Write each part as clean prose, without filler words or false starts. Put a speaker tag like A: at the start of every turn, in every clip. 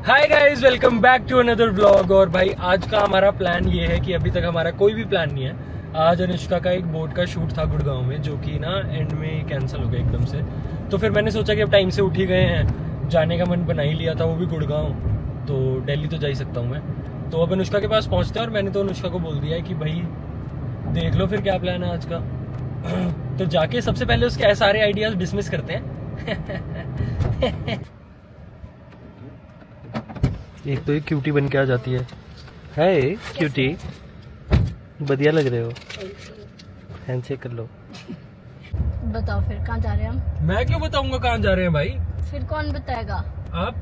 A: Hi guys, welcome back to another vlog. और भाई आज का हमारा प्लान ये है कि अभी तक हमारा कोई भी प्लान नहीं है। आज अनुष्का का एक बोट का शूट था गुड़गांव में, जो कि ना एंड में कैंसिल हो गया एकदम से। तो फिर मैंने सोचा कि अब टाइम से उठ ही गए हैं, जाने का मन बना ही लिया था, वो भी गुड़गांव, तो दिल्ली तो जा ही सकता हूँ मैं। तो अब अनुष्का के पास पहुँचते हैं और मैंने तो अनुष्का को बोल दिया है कि भाई देख लो फिर क्या प्लान है आज का। तो जाके सबसे पहले उसके सारे आइडियाज डिसमिस करते हैं। एक तो एक क्यूटी बन के आ जाती है। हाय क्यूटी, बढ़िया लग रहे हो, हैंडशेक कर लो।
B: बताओ फिर कहाँ जा रहे हैं हम?
A: मैं क्यों बताऊंगा कहाँ जा रहे हैं भाई?
B: फिर कौन बताएगा?
A: आप।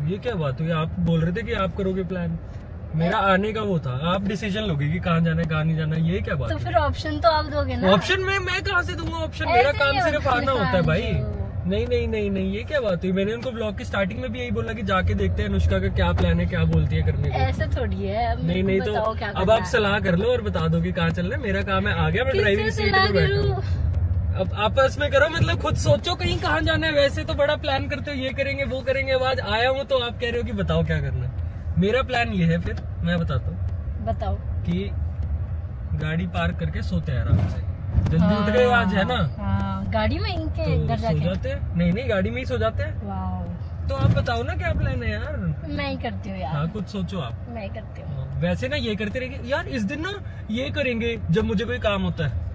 A: ये क्या बात हुई? आप बोल रहे थे कि आप करोगे प्लान, मेरा आने का वो था, आप डिसीजन लोगे कि कहाँ जाना है कहाँ नहीं जाना। ये क्या बात?
B: तो फिर ऑप्शन तो आप दोगे ना।
A: ऑप्शन में मैं कहाँ से दूंगा ऑप्शन? मेरा काम सिर्फ आना होता है भाई। नहीं नहीं नहीं नहीं, ये क्या बात हुई? मैंने उनको ब्लॉग की स्टार्टिंग में भी यही बोला कि जाके देखते हैं अनुष्का का क्या प्लान है, क्या बोलती है करने को।
B: ऐसे थोड़ी है। अब
A: नहीं नहीं, तो अब आप सलाह कर लो और बता दो कि कहाँ चलना है। मेरा काम है, आ गया मैं ड्राइविंग सीट पे बैठा। अब आपस में करो, मतलब खुद सोचो कहीं कहाँ जाना है। वैसे तो बड़ा प्लान करते हो, ये करेंगे वो करेंगे। अब आज आया हूँ तो आप कह रहे हो कि बताओ क्या करना है। मेरा प्लान ये है, फिर मैं बताता हूँ।
B: बताओ।
A: कि गाड़ी पार्क करके सोते हैं आराम से। जल्दी उठ गए आज, है ना?
B: गाड़ी में इनके
A: तो सो जाते हैं। नहीं नहीं, गाड़ी में ही सो जाते हैं। तो आप बताओ ना क्या प्लान है यार।
B: मैं ही करती हूँ यार।
A: हाँ, कुछ सोचो आप।
B: मैं ही करती हूँ।
A: वैसे ना ये करते रहेंगे यार। इस दिन ना ये करेंगे जब मुझे कोई काम होता है।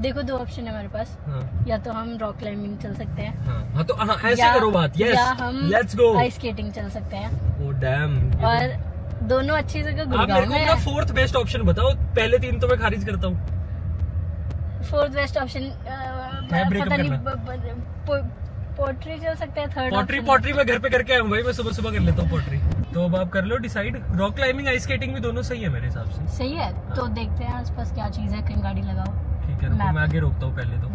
B: देखो दो ऑप्शन है हमारे पास।
A: हाँ।
B: या तो हम रॉक क्लाइंबिंग चल सकते हैं।
A: हाँ तो हाँ, ऐसे करो बात। यस,
B: या हम
A: लेट्स गो
B: आइस स्केटिंग चल सकते हैं।
A: Oh damn.
B: और दोनों अच्छी जगह
A: आप मेरे को अपना फोर्थ बेस्ट ऑप्शन बताओ। पहले तीन तो मैं खारिज करता हूँ।
B: फोर्थ बेस्ट ऑप्शन पता नहीं, पोट्री चल सकते हैं। थर्ड
A: पोट्री मैं घर पे करके आया हूँ भाई। मैं सुबह सुबह कर लेता हूँ पोट्री। तो अब आप कर लो decide. Rock climbing, ice skating भी दोनों सही है मेरे हिसाब से।
B: सही है। तो देखते हैं आसपास क्या चीज है, कहीं गाड़ी लगाओ।
A: ठीक है, मैं आगे रोकता हूँ पहले तो,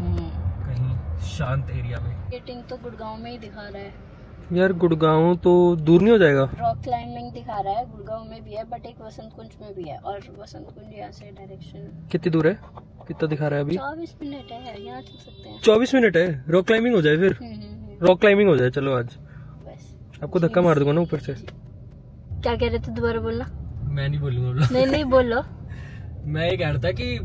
A: कहीं शांत एरिया में।
B: स्केटिंग तो गुड़गांव में ही दिखा रहा है
A: यार। गुड़गांव तो दूर नहीं हो जाएगा?
B: रॉक क्लाइंबिंग दिखा रहा है, गुड़गांव में भी है, बट एक वसंत कुंज में भी है। और वसंत कुंज यहाँ से डायरेक्शन कितनी
A: दूर है? कितना दिखा रहा है अभी?
B: 24 मिनट है, यहाँ चल सकते हैं।
A: 24 मिनट है? रॉक क्लाइंबिंग हो जाए फिर। रॉक क्लाइंबिंग हो जाए, चलो आज। बस आपको धक्का मार दूंगा ना ऊपर से।
B: क्या कह रहे थे, दोबारा बोलना। मैं
A: नहीं बोलूंगा।
B: नहीं बोलो। मैं
A: ये कह रहा था कि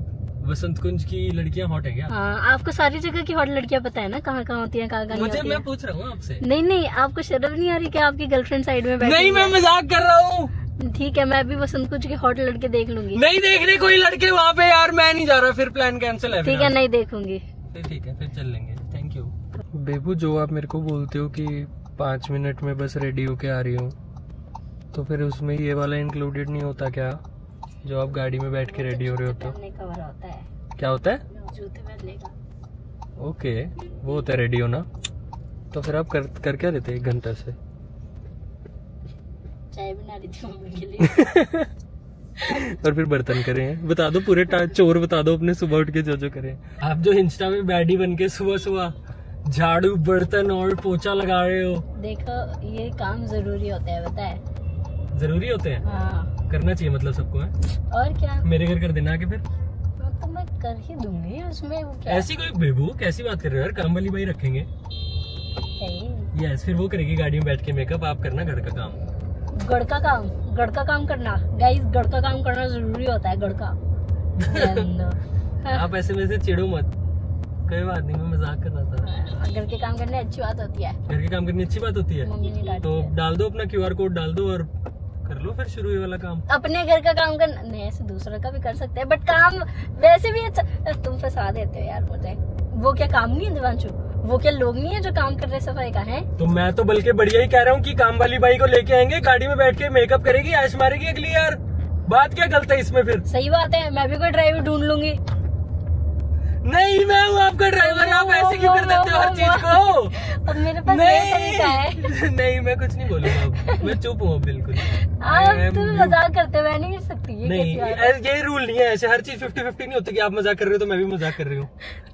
A: वसंत कुंज की लड़कियां हॉट है क्या?
B: हाँ, आपको सारी जगह की हॉट लड़कियां पता है ना, कहाँ कहाँ होती हैं, कहाँ कहाँ नहीं होती हैं।
A: मैं पूछ रहा हूँ आपसे।
B: नहीं, आपको शर्म नहीं आ रही क्या? आपकी गर्लफ्रेंड साइड में बैठी
A: नहीं, मैं मजाक कर रहा हूँ।
B: ठीक है, मैं भी वसंत कुंज के हॉट लड़के देख लूंगी।
A: नहीं देखने कोई लड़के वहाँ पे यार, मैं नहीं जा रहा। फिर प्लान कैंसिल है।
B: ठीक है, नहीं देखूंगी।
A: ठीक है, फिर चल लेंगे। थैंक यू बेबू। जो आप मेरे को बोलते हो कि 5 मिनट में बस रेडी होके आ रही हूँ, तो फिर उसमें ये वाला इंक्लूडेड नहीं होता क्या, जो आप गाड़ी में बैठ के रेडी हो रहे हो? तो
B: कवर होता है।
A: क्या होता है?
B: जूते पहन लेगा।
A: ओके, वो होता है रेडी होना। तो फिर आप कर क्या देते 1 घंटा से?
B: चाय बना रही थी मम्मी के लिए।
A: और फिर बर्तन करे हैं। बता दो पूरे चोर बता दो अपने सुबह उठ के जो करे। आप जो इंस्टा में बैडी बन के सुबह सुबह झाड़ू, बर्तन और पोछा लगा रहे हो।
B: देखो, ये काम जरूरी होता है, पता है?
A: जरूरी होते हैं।
B: हाँ।
A: करना चाहिए मतलब सबको है। और क्या? मेरे घर कर देना आके फिर।
B: तो मैं कर ही दूंगी उसमें, वो क्या?
A: ऐसी कोई बेबू कैसी बात कर रहे हो यार? काम वाली भाई रखेंगे। यस, फिर वो करेगी गाड़ी में बैठ के मेकअप, आप करना घर का काम।
B: गढ़ का काम करना गाइस, गढ़ का काम करना जरूरी होता है। गढ़ का।
A: आप ऐसे में से चिढ़ो मत, कोई बात नहीं, मैं मजाक कर रहा था।
B: घर के काम करने अच्छी बात होती है।
A: घर के काम करनी अच्छी बात होती है।
B: मम्मी ने डांटी
A: तो डाल दो अपना QR कोड डाल दो और कर लो फिर शुरू ये वाला काम।
B: अपने घर का काम करना नहीं, ऐसे दूसरा का भी कर सकते हैं, बट काम वैसे भी अच्छा। तुम फंसा देते हो यार मुझे। वो क्या काम नहीं है दिवांशु? वो क्या लोग नहीं है जो काम कर रहे सफाई का है? तो
A: मैं तो बल्कि बढ़िया ही कह रहा हूँ कि काम वाली बाई को लेके आएंगे, गाड़ी में बैठ के मेकअप करेगी, ऐश मारेगी अगली। यार बात क्या गलत है इसमें? फिर
B: सही बात है, मैं भी कोई ड्राइवर ढूंढ लूंगी।
A: नहीं, मैं हूँ आपका ड्राइवर। आप ऐसे क्यों कर देते हो हर चीज को?
B: अब मेरे पास ये तरीका है।
A: नहीं, मैं कुछ नहीं बोलूंगा अब। मैं चुप हूँ बिल्कुल।
B: आप तुम मजाक करते हो, मैं नहीं कर सकती।
A: नहीं, ये रूल नहीं है ऐसे। हर चीज 50-50 नहीं होती कि आप मजाक कर रहे हो तो मैं भी मजाक कर रही हूँ।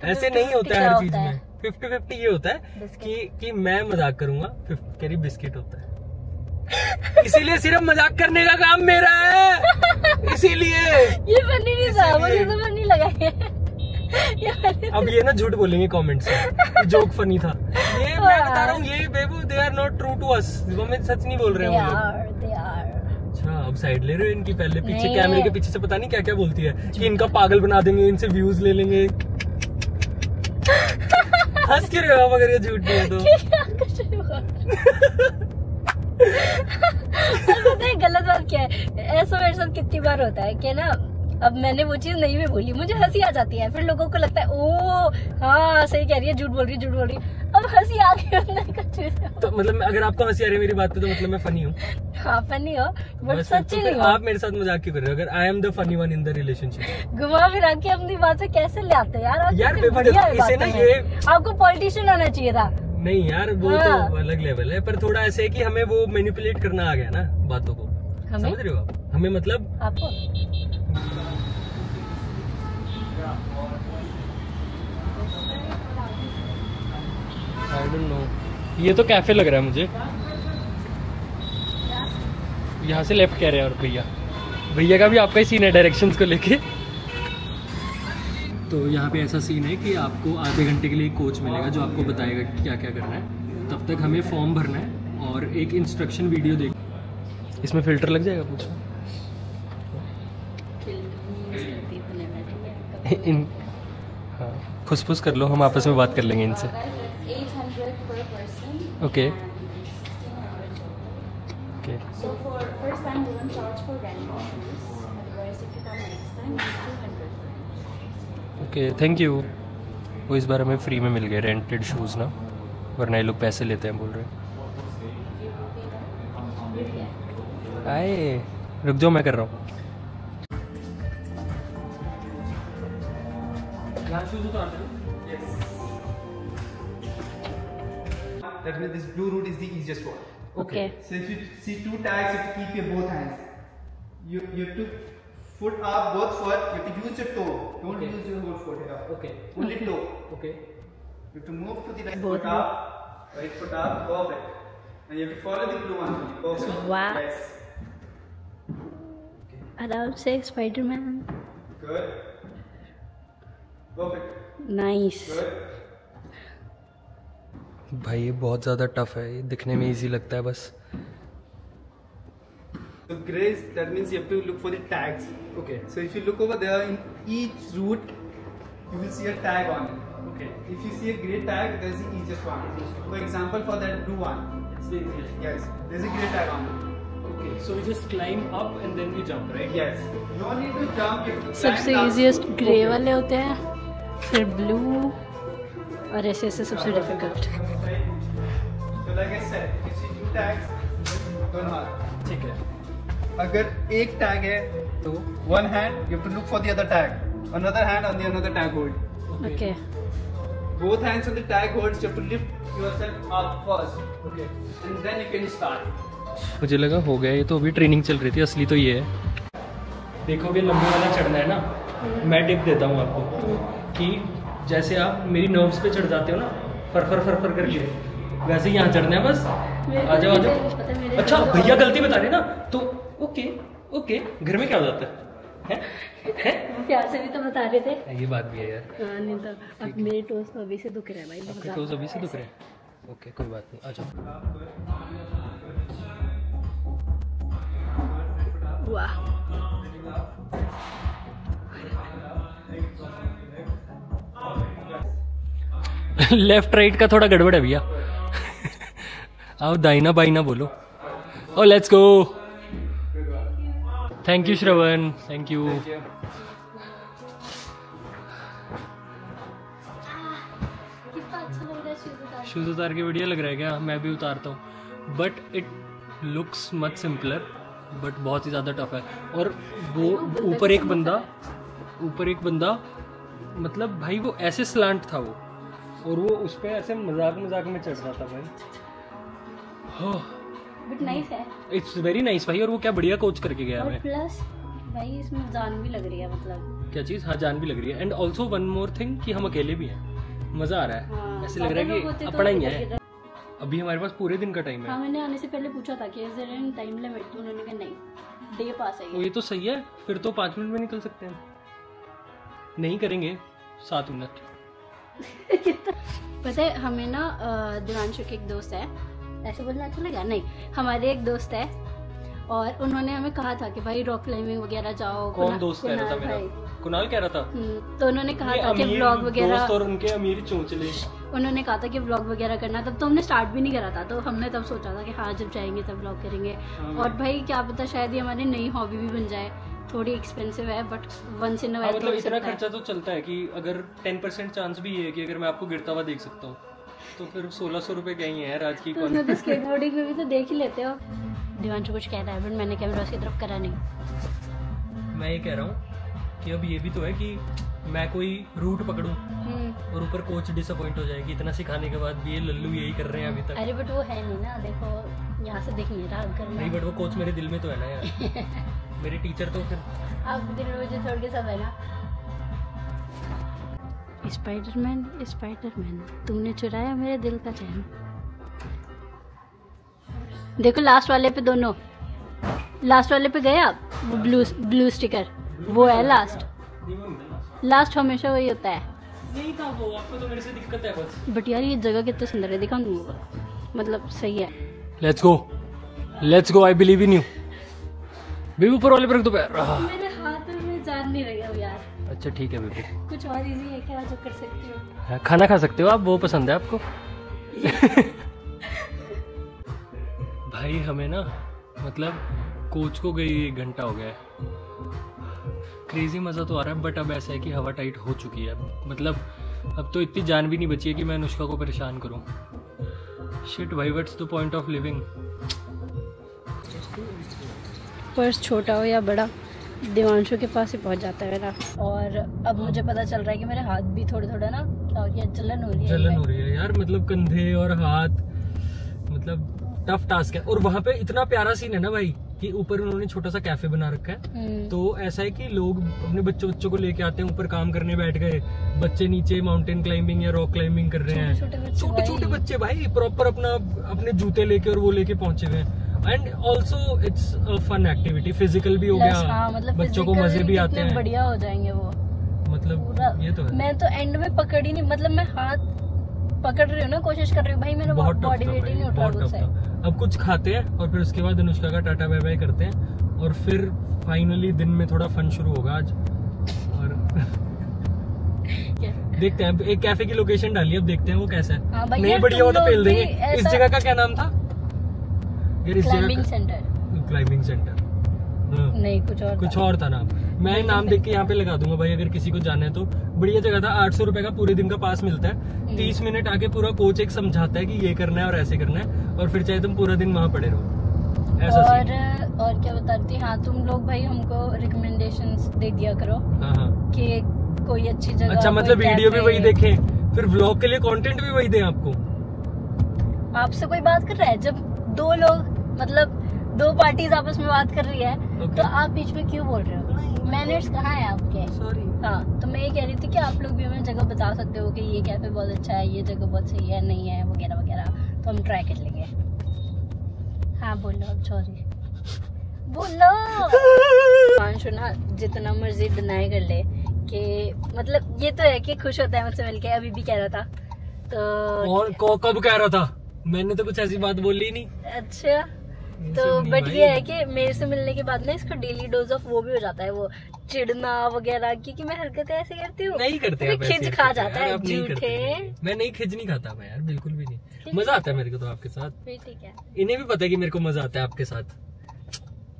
A: ऐसे नहीं होता है हर चीज में। 50-50 ये होता है कि मैं मजाक करूंगा, करीब बिस्किट होता है। इसीलिए सिर्फ मजाक करने का काम मेरा है। इसीलिए
B: ये फनी नहीं था, मुझे तो फनी लगा।
A: अब ये ना झूठ बोलेंगे कमेंट्स में, जोक फनी था ये, मैं बता रहा हूँ ये बेबू, they are not true to us, वो मैं सच नहीं बोल रहे हैं वो लोग। अच्छा अब साइड ले रहे हो इनकी, पहले पीछे कैमरे के पीछे से पता नहीं क्या क्या बोलती है कि इनका पागल बना देंगे, इनसे व्यूज ले लेंगे। हंस क्यों रहे हो अगर ये झूठ नहीं है तो?
B: गलत बात क्या है, ऐसा मेरे साथ कितनी बार होता है कि ना, अब मैंने वो चीज नहीं भी बोली, मुझे हंसी आ जाती है, फिर लोगों को लगता है ओ हाँ सही कह रही है, झूठ बोल रही, अब हंसी आ गई।
A: तो मतलब अगर आपको हंसी आ रही है मेरी बात पे तो मतलब मैं फनी हूँ?
B: हाँ फनी हो, बट सच्ची नहीं हो।
A: आप मेरे साथ मजाक क्यों कर रहे हो अगर I am the funny one in the relationship?
B: घुमा फिरा के अपनी बात से कैसे ले आते यार
A: इसे ना ये
B: आपको पॉलिटिशियन होना चाहिए था।
A: नहीं यार वो तो अलग लेवल है, पर थोड़ा ऐसे है कि हमें वो मैनिपुलेट करना आ गया ना बातों को, समझ रहे हो आप? हमें मतलब
B: आपको
A: आई डोंट नो, ये तो कैफे लग रहा है मुझे, यहाँ से लेफ्ट कह रहे हैं। और भैया का भी आपका ही सीन है डायरेक्शंस को लेके। तो यहाँ पे ऐसा सीन है कि आपको आधे घंटे के लिए कोच मिलेगा जो आपको बताएगा कि क्या क्या करना है, तब तक हमें फॉर्म भरना है और एक इंस्ट्रक्शन वीडियो देख। इसमें फिल्टर लग जाएगा पूछो इन, हाँ फुसफुस कर लो, हम आपस में बात कर लेंगे इनसे।
C: 800 per person.
A: Okay
C: Okay. So for first time we won't charge for rental shoes. Otherwise, if you come next time, it's 200.
A: Okay thank you. वो इस बार हमें फ्री में मिल गए रेंटेड शूज़ ना, वरना ये लोग पैसे लेते हैं बोल रहे हैं। आए रुक जाओ मैं कर रहा हूँ।
D: That means this blue route is the easiest one.
B: Okay.
D: So if you see two tags, you have to keep your both hands. You have to foot up, both foot. You have to use your toe. Don't
A: Okay.
D: use your whole foot here.
A: Okay.
D: Only toe.
A: Okay
D: You have to move to the right
B: Both
D: foot up, right foot up, perfect. And you have to follow the blue one. Perfect.
B: Wow.
D: Yes.
B: आराम से Spiderman.
D: Good. Perfect.
B: Nice.
D: Good.
A: भाई ये बहुत ज़्यादा tough है, ये दिखने में इजी लगता है बस।
D: So grace, that means you have to look for the tags.
A: Okay
D: So if you look over there, in each route, you will see a tag on it.
A: Okay
D: If you see a grey tag, that's the easiest one. For example, for that blue one, yes, there's a grey tag on it.
A: Okay so we just climb up and then we jump right?
D: Yes. No need to jump. You have to
B: सबसे
D: climb down.
B: Easiest grey वाले होते हैं, फिर blue, और ऐसे ऐसे सबसे difficult.
D: So like I said, if you see two tags, don't hurt.
A: ठीक है।
D: अगर एक tag है, तो one hand you have to look for the other tag. Another hand on the another tag hold.
B: Okay
D: Both hands on the tag holds. You have to lift yourself up first. Okay. And then you can start.
A: मुझे लगा हो गया, ये तो अभी training चल रही थी, असली तो ये है। देखो अभी लंबी वाला चढ़ना है ना, मैं टिप देता हूँ आपको कि जैसे आप मेरी नर्व्स पे चढ़ जाते हो ना फर फर फर फर करके, वैसे यहाँ चढ़ना है बस। आ जाओ आ जाओ। अच्छा भैया गलती बता रहे ना, तो ओके ओके घर में क्या हो जाता है?
B: प्यार से भी तो बता रहे थे।
A: ये बात भी है यार।
B: हाँ, नहीं तो अब मेरे टोस तो अभी से दुख रहे हैं भाई बहुत
A: आपके
B: ज़्यादा।
A: तो अभी से दुख रहे हैं? ओके कोई बात नहीं, आ जाओ।
B: वाह
A: लेफ्ट राइट का थोड़ा गड़बड़ है भैया। आओ दाइना बाइना बोलो। Oh let's go. Thank you Shravan, thank you.
B: कितना अच्छा लग रहा है शूज उतार के।
A: शूज उतार के बढ़िया लग रहा है क्या? मैं भी उतारता हूँ, but it looks much simpler, but बहुत ही ज़्यादा टफ है। और वो ऊपर एक बंदा मतलब भाई वो ऐसे स्लांट था वो, और वो उस पर ऐसे मजाक में चढ़ रहा था भाई।
B: बट नाइस है,
A: इट्स वेरी नाइस भाई। और वो क्या बढ़िया कोच करके गया
B: और
A: हमें।
B: प्लस भाई इसमें जान भी लग रही है, मतलब
A: क्या चीज़? हाँ जान भी लग रही है। And also one more thing कि हम अकेले भी हैं, मज़ा आ रहा है।
B: हाँ,
A: ऐसे लग रहा है कि अपना ही है। अभी हमारे पास पूरे दिन का टाइम है।
B: हाँ मैंने आने से पहले पूछा था कि is there any time limit, तो उन्होंने कहा नहीं, डे पास है
A: ये तो सही है, फिर तो 5 मिनट में निकल सकते हैं। नहीं करेंगे 7 मिनट।
B: पता है हमें ना दिवांशु के एक दोस्त है, ऐसे बोलना अच्छा लगा नहीं, हमारे एक दोस्त है और उन्होंने हमें कहा था कि भाई रॉक क्लाइंबिंग वगैरह जाओ।
A: कौन दोस्त कह रहा था मेरा? कुणाल कह रहा था।
B: तो उन्होंने कहा था कि व्लॉग वगैरह,
A: दोस्त और उनके अमीर चोंचले,
B: उन्होंने कहा था कि व्लॉग वगैरह करना। तब तो हमने स्टार्ट भी नहीं करा था, तो हमने तब सोचा था कि हाँ जब जाएंगे तब व्लॉग करेंगे। और भाई क्या पता शायद ये हमारी नई हॉबी भी बन जाए। थोड़ी एक्सपेंसिव है but once in a while
A: मतलब इतना खर्चा तो चलता है कि अगर 10% चांस भी है कि अगर मैं आपको गिरता हुआ देख सकता हूँ तो फिर 1600 रुपए क्या ही है आज की।
B: तो स्केटबोर्डिंग में भी तो देख ही लेते हो। दिवांशु कुछ कह रहा है बट मैंने कैमरा उसकी तरफ करा नहीं।
A: मैं ये कह रहा हूँ कि अब ये भी तो है कि मैं कोई रूट पकड़ूं और ऊपर कोच डिसअपॉइंट हो जाएगी। इतना सिखाने के बाद भी ये लल्लू यही कर रहे हैं अभी तक।
B: अरे बट वो है नहीं ना, देखो यहाँ से दिख नहीं रहा
A: नहीं, बट वो कोच मेरे दिल में तो है ना यार। मेरे टीचर तो फिर
B: आप दिल में मुझे छोड़ के सब है ना। स्पाइडरमैन तूने चुराया मेरे दिल का चैन। देखो लास्ट वाले पे, दोनों लास्ट वाले पे गए आप, वो ब्लू स्टिकर वो है लास्ट हमेशा वही होता है।
A: नहीं था वो, आपको तो मेरे से दिक्कत है बस।
B: बट यार ये जगह कितना सुंदर है, दिखा दूंगा, मतलब सही है।
A: Let's go I believe in you. Baby ऊपर वाले पर रख दो पैर।
B: मेरे हाथ में जान नहीं रही अब यार।
A: अच्छा ठीक है बेबी,
B: कुछ और इजी है क्या जो कर सकती हो?
A: खाना खा सकते हो आप, वो पसंद है आपको? भाई हमें ना मतलब कोच को गई 1 घंटा हो गया है। क्रेजी मज़ा तो आ रहा है बट अब ऐसा है कि हवा टाइट हो चुकी है। मतलब अब तो इतनी जान भी नहीं बची है कि मैं अनुष्का को परेशान करूं। शिट भाई, what's the point of living?
B: Purse छोटा हो या बड़ा दिवांशु के पास ही पहुंच जाता है मेरा। और अब मुझे पता चल रहा है कि मेरे हाथ भी थोड़ा थोड़ा ना क्या हो गया, जलन हो रही है
A: यार। मतलब कंधे और हाथ, मतलब टफ टास्क है। और वहाँ पे इतना प्यारा सीन है ना भाई कि ऊपर उन्होंने छोटा सा कैफे बना रखा है। तो ऐसा है कि लोग अपने बच्चों को लेके आते हैं, ऊपर काम करने बैठ गए बच्चे, नीचे माउंटेन क्लाइंबिंग या रॉक क्लाइंबिंग कर रहे हैं। छोटे बच्चे भाई प्रॉपर अपने जूते लेके और वो लेके पहुंचे हुए हैं। And also it's a fun activity, physical भी हो गया।
B: हाँ, मतलब
A: बच्चों को मजे भी आते हैं,
B: बढ़िया हो जाएंगे वो।
A: मतलब ये तो है।
B: मैं तो एंड में पकड़ ही नहीं, मतलब मैं हाथ पकड़ रही हूँ ना, कोशिश कर रही हूँ भाई, मेरा बॉडी वेट ही नहीं उठ रहा मुझसे।
A: अब कुछ खाते हैं और फिर उसके बाद अनुष्का का टाटा बाय बाय करते हैं और फिर फाइनली दिन में थोड़ा फन शुरू होगा आज। और देखते हैं, एक कैफे की लोकेशन डाली, अब देखते हैं वो कैसा है। नहीं बढ़िया हो तो पेल देंगे। इस जगह का क्या नाम था?
B: क्लाइंबिंग सेंटर नहीं, कुछ और था
A: नाम। मैं नाम देख के यहाँ पे लगा दूंगा भाई, अगर किसी को जाना है तो। बढ़िया जगह था। 800 रुपए का पूरे दिन का पास मिलता है। 30 मिनट आके पूरा कोच एक समझाता है कि ये करना है और ऐसे करना है, और फिर चाहे तुम पूरा दिन वहाँ पड़े रहो। ऐसा
B: और क्या बताती? हाँ, तुम लोग भाई हमको रिकमेंडेशंस दे दिया करो कि कोई अच्छी जगह।
A: अच्छा, मतलब वीडियो भी वही देखें, फिर व्लॉग के लिए कंटेंट भी वही दें आपको।
B: आपसे कोई बात कर रहा है, जब 2 लोग मतलब 2 पार्टीज आपस में बात कर रही है तो आप बीच में क्यों बोल रहे हो? मैनर्स कहाँ है आपके?
A: सॉरी।
B: हाँ, तो मैं ये कह रही थी कि आप लोग भी हमें जगह बता सकते हो कि ये कैफे बहुत अच्छा है, ये जगह बहुत सही है, नहीं है वगैरह वगैरह, तो हम ट्राई कर लेंगे। हाँ बोलो, अब सॉरी बोलो। मानशु ना जितना मर्जी डिनाई कर ले कि मतलब ये तो है कि खुश होता है मुझसे मिलके। अभी भी कह रहा था तो।
A: और कब कह रहा था? मैंने तो कुछ ऐसी बात बोली नहीं।
B: अच्छा, तो बट ये है कि मेरे से मिलने के बाद ना इसका डेली डोज ऑफ वो भी हो जाता है, वो चिढ़ना वगैरह, क्योंकि मैं हरकतें ऐसे करती हूँ।
A: नहीं करते,
B: खिज खा जाता है झूठे।
A: मैं नहीं, खिज नहीं खाता मैं यार, बिल्कुल भी नहीं। मजा आता है मेरे को तो आपके साथ।
B: ठीक है,
A: इन्हें भी पता है कि मेरे को मजा आता है आपके साथ।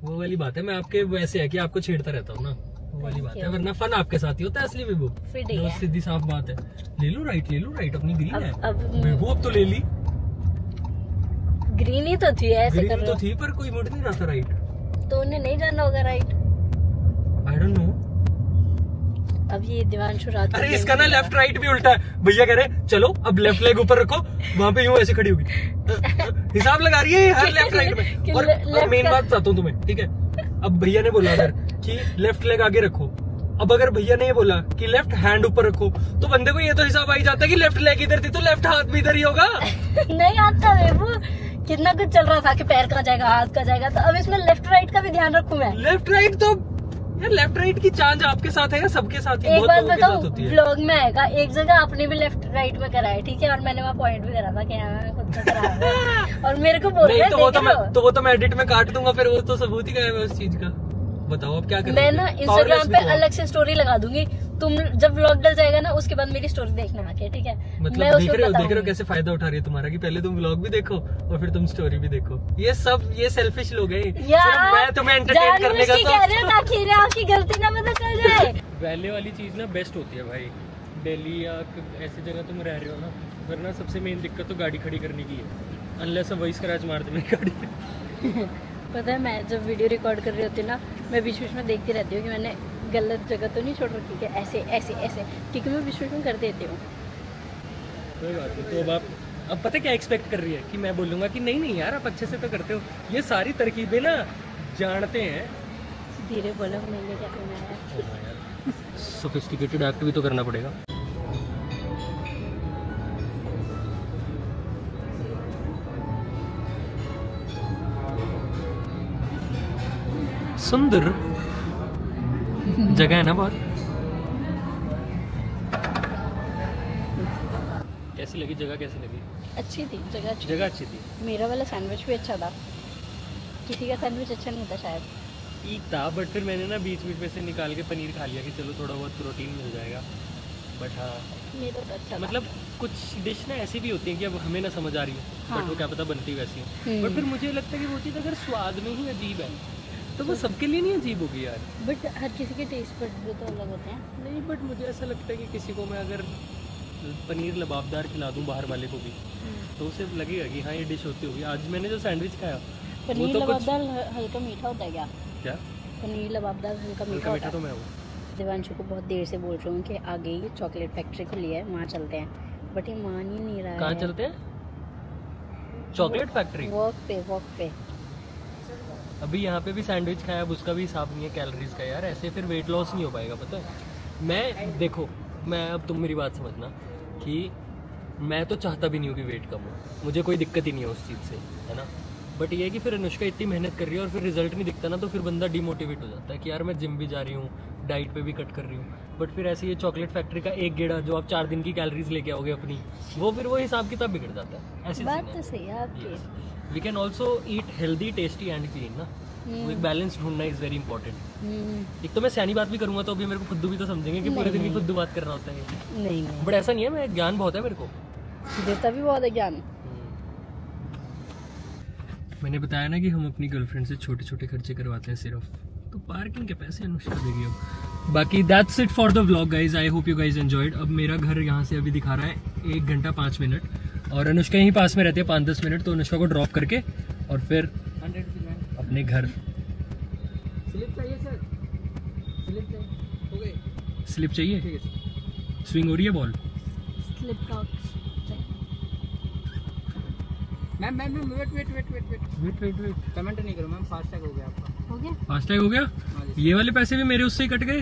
A: वो वाली बात है, मैं आपके वैसे है कि आपको छेड़ता रहता हूँ ना, वो वाली बात है। वरना फन आपके साथ ही होता है असली बेबू। सीधी साफ बात है। ले लो राइट, अपनी ग्रीन है बेबू, अब तो ले ली।
B: ग्रीन ही तो थी, ऐसे
A: ग्रीन तो थी पर कोई मुड़ नहीं रहा था राइट।
B: तो उन्हें नहीं जाना होगा राइट।
A: I don't know.
B: अब ये दिवांशु रात।
A: अरे इसका ना लेफ्ट राइट भी उल्टा है। भैया कह रहे चलो अब लेफ्ट लेग ऊपर रखो, वहाँ पे यूं ऐसे खड़ी होगी। हिसाब लगा रही है हर लेफ्ट राइट में। और मेन बात बताता हूँ तुम्हें, ठीक है? अब भैया ने बोला अगर कि लेफ्ट लेग आगे रखो, अब अगर भैया ने ये बोला कि लेफ्ट हैंड ऊपर रखो, तो बंदे को ये तो हिसाब आ ही जाता है कि लेफ्ट लेग इधर थी तो लेफ्ट हाथ भी इधर ही होगा।
B: नहीं आता है वो, कितना कुछ चल रहा था कि पैर कहाँ जाएगा, हाथ कहाँ जाएगा, तो अब इसमें लेफ्ट राइट का भी ध्यान रखूं मैं।
A: लेफ्ट राइट तो यार लेफ्ट राइट की चांज आपके साथ है या सबके साथ ही?
B: एक
A: बहुत
B: बात
A: लोगों के साथ
B: बताऊं,
A: होती है।
B: व्लॉग में आएगा एक जगह आपने भी लेफ्ट राइट में करा है, ठीक है, और मैंने वहाँ पॉइंट भी करा था कि हाँ खुद का करा है और मेरे को बोल रहे
A: नहीं
B: हैं
A: तो वो तो मैं एडिट में काट दूंगा, फिर वो तो सबूत ही गायब है उस चीज का। बताओ अब क्या करें?
B: मैं ना इंस्टाग्राम पे अलग से स्टोरी लगा दूंगी, तुम जब व्लॉग डल जाएगा ना उसके बाद मेरी स्टोरी देखना आके, ठीक है?
A: मतलब
B: मैं
A: देख
B: उसको
A: रहे हो कैसे फायदा उठा रही है तुम्हारा, कि पहले तुम व्लॉग भी देखो और फिर तुम स्टोरी भी देखो। ये सेल्फिश लोग हैं।
B: यार
A: मैं तुम्हें एंटरटेन करने का
B: कह रहे हो ताकि आपकी गलती ना पता चल जाए।
A: वैले वाली चीज ना बेस्ट होती है भाई, दिल्ली या ऐसी जगह तुम रह रहे हो ना, वरना सबसे मेन दिक्कत तो गाड़ी खड़ी करने की है, अनलेस वही स्क्रैच मार दे मेरी गाड़ी पे।
B: पता है मैं जब वीडियो रिकॉर्ड कर रही होती हूँ ना, मैं बीच बीच में देखती रहती हूँ कि मैंने गलत जगह तो नहीं छोड़ रखी है, ऐसे ऐसे ऐसे, क्योंकि मैं बीच बीच में कर देती हूँ।
A: कोई बात नहीं। तो अब पता क्या एक्सपेक्ट कर रही है कि मैं बोलूँगा कि नहीं यार आप अच्छे से तो करते हो, ये सारी तरकीबें ना जानते हैं।
B: धीरे बोलो, मैंने क्या करना है,
A: सोफिस्टिकेटेड एक्ट भी तो करना पड़ेगा। सुंदर जगह है ना बहुत। कैसी लगी जगह, कैसी लगी?
B: अच्छी थी जगह,
A: जगह अच्छी थी।
B: मेरा वाला सैंडविच भी अच्छा था, किसी का सैंडविच अच्छा नहीं था शायद,
A: ठीक था, बट फिर मैंने ना बीच बीच में से निकाल के पनीर खा लिया कि चलो थोड़ा बहुत प्रोटीन मिल जाएगा। बट हाँ
B: मेरा तो अच्छा
A: मतलब कुछ डिश ना ऐसी भी होती है कि अब हमें ना समझ आ रही है,
B: हाँ।
A: बट वो क्या पता बनती वैसी है। बट फिर मुझे लगता है कि वो चीज़ अगर स्वाद में ही अजीब है तो वो सबके लिए नहीं अजीब होगी यार।
B: बट हर किसी के टेस्ट बड भी तो अलग होते हैं।
A: नहीं बट मुझे ऐसा लगता है कि किसी को मैं अगर पनीर लबाबदार खिला दूँ बाहर वाले को भी, तो उसे लगेगा कि हाँ ये डिश होती होगी। आज मैंने जो सैंडविच खाया
B: पनीर
A: तो
B: लबाबदार हल्का मीठा होता है क्या?
A: क्या
B: पनीर लबाबदार हल्का मीठा
A: मीठा तो
B: होता
A: मैं हूँ।
B: है। दिवांशु को बहुत देर से बोल रही हूँ कि आगे ही चॉकलेट फैक्ट्री खुली है, वहाँ चलते हैं, बट ये मान ही नहीं रहा है।
A: कहाँ चलते हैं? Chocolate factory.
B: वॉक पे
A: अभी यहाँ पे भी सैंडविच खाया, अब उसका भी हिसाब नहीं है कैलोरीज का यार, ऐसे फिर वेट लॉस नहीं हो पाएगा। पता है मैं देखो, मैं अब तुम मेरी बात समझना कि मैं तो चाहता भी नहीं हूँ कि वेट कम हो, मुझे कोई दिक्कत ही नहीं है उस चीज़ से, है ना। बट ये है कि फिर अनुष्का इतनी मेहनत कर रही है और फिर रिजल्ट नहीं दिखता ना, तो फिर बंदा डिमोटिवेट हो जाता है कि यार मैं जिम भी जा रही हूँ, डाइट पे भी कट कर रही हूँ, बट फिर ऐसे ये चॉकलेट फैक्ट्री का एक गेड़ा जो आप 4 दिन की कैलोरीज लेके आओगे अपनी, वो फिर वो हिसाब किताब बिगड़ जाता है। ऐसी
B: बात तो सही है आपकी।
A: We can also eat healthy, tasty and clean ना, वो एक बैलेंस ढूंढना इज वेरी इंपॉर्टेंट। एक तो मैं सैनी बात भी करूंगा तो अभी मेरे को खुद्दू भी तो समझेंगे कि पूरे दिन की खुद्दू बात करना होता है।
B: नहीं
A: बट ऐसा नहीं है, मैं ज्ञान बहुत है मेरे को,
B: देता भी बहुत है ज्ञान।
A: मैंने बताया ना कि हम अपनी गर्लफ्रेंड से छोटे छोटे खर्चे करवाते हैं सिर्फ, तो पार्किंग के पैसे अनुष्का देगी अब। बाकी that's it for the vlog guys, I hope you guys enjoyed. अब मेरा घर यहाँ से अभी दिखा रहा है 1 घंटा 5 मिनट, और अनुष्का यहीं पास में रहती है 5-10 मिनट, तो अनुष्का को ड्रॉप करके और फिर अपने घर। स्लिप चाहिए? स्विंग हो रही है ball?
B: Slip talks.
E: Ma'am wait comment नहीं करो मैम, फास्टैग हो गया आपका।
B: हो गया?
A: फास्टैग हो गया? ये वाले पैसे भी मेरे उससे ही कट गए।